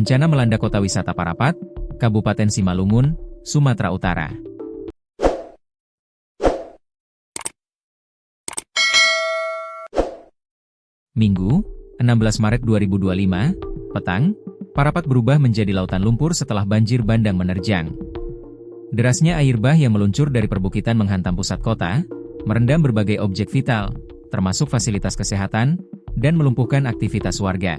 Bencana melanda kota wisata Parapat, Kabupaten Simalungun, Sumatera Utara. Minggu, 16 Maret 2025, petang, Parapat berubah menjadi lautan lumpur setelah banjir bandang menerjang. Derasnya air bah yang meluncur dari perbukitan menghantam pusat kota, merendam berbagai objek vital, termasuk fasilitas kesehatan, dan melumpuhkan aktivitas warga.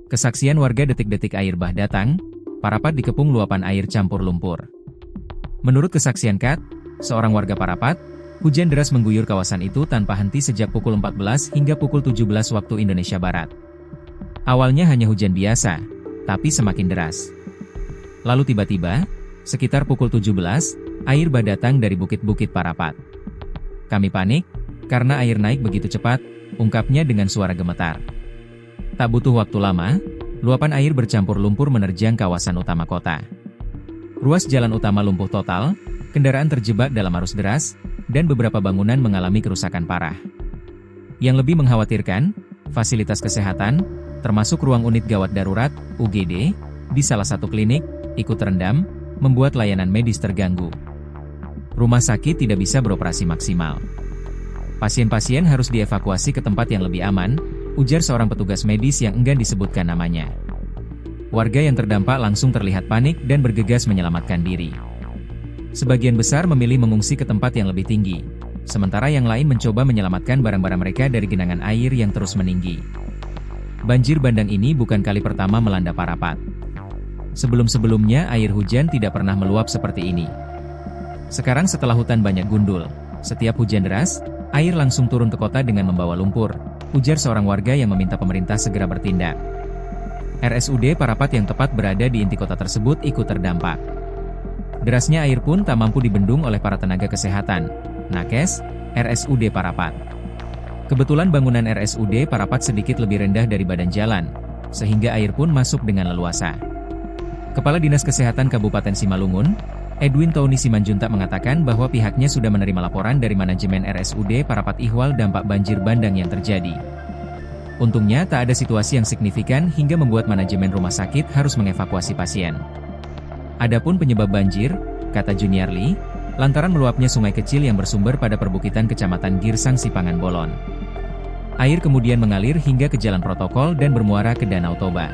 Kesaksian warga detik-detik air bah datang, Parapat dikepung luapan air campur lumpur. Menurut kesaksian Kat, seorang warga Parapat, hujan deras mengguyur kawasan itu tanpa henti sejak pukul 14 hingga pukul 17 waktu Indonesia Barat. Awalnya hanya hujan biasa, tapi semakin deras. Lalu tiba-tiba, sekitar pukul 17, air bah datang dari bukit-bukit Parapat. Kami panik, karena air naik begitu cepat, ungkapnya dengan suara gemetar. Tak butuh waktu lama, luapan air bercampur lumpur menerjang kawasan utama kota. Ruas jalan utama lumpuh total, kendaraan terjebak dalam arus deras, dan beberapa bangunan mengalami kerusakan parah. Yang lebih mengkhawatirkan, fasilitas kesehatan, termasuk ruang unit gawat darurat, UGD, di salah satu klinik, ikut terendam, membuat layanan medis terganggu. Rumah sakit tidak bisa beroperasi maksimal. Pasien-pasien harus dievakuasi ke tempat yang lebih aman, ujar seorang petugas medis yang enggan disebutkan namanya. Warga yang terdampak langsung terlihat panik dan bergegas menyelamatkan diri. Sebagian besar memilih mengungsi ke tempat yang lebih tinggi, sementara yang lain mencoba menyelamatkan barang-barang mereka dari genangan air yang terus meninggi. Banjir bandang ini bukan kali pertama melanda Parapat. Sebelum-sebelumnya air hujan tidak pernah meluap seperti ini. Sekarang setelah hutan banyak gundul, setiap hujan deras, air langsung turun ke kota dengan membawa lumpur, ujar seorang warga yang meminta pemerintah segera bertindak. RSUD Parapat yang tepat berada di inti kota tersebut ikut terdampak. Derasnya air pun tak mampu dibendung oleh para tenaga kesehatan. Nakes, RSUD Parapat. Kebetulan bangunan RSUD Parapat sedikit lebih rendah dari badan jalan, sehingga air pun masuk dengan leluasa. Kepala Dinas Kesehatan Kabupaten Simalungun, Edwin Tony Simanjuntak mengatakan bahwa pihaknya sudah menerima laporan dari manajemen RSUD Parapat ihwal dampak banjir bandang yang terjadi. Untungnya tak ada situasi yang signifikan hingga membuat manajemen rumah sakit harus mengevakuasi pasien. Adapun penyebab banjir, kata Juniarli, lantaran meluapnya sungai kecil yang bersumber pada perbukitan Kecamatan Girsang Sipangan Bolon. Air kemudian mengalir hingga ke jalan protokol dan bermuara ke Danau Toba.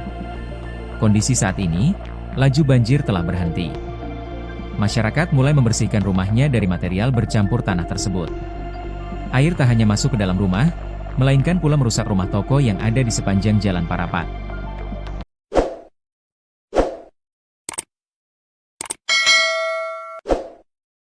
Kondisi saat ini, laju banjir telah berhenti. Masyarakat mulai membersihkan rumahnya dari material bercampur tanah tersebut. Air tak hanya masuk ke dalam rumah, melainkan pula merusak rumah toko yang ada di sepanjang Jalan Parapat.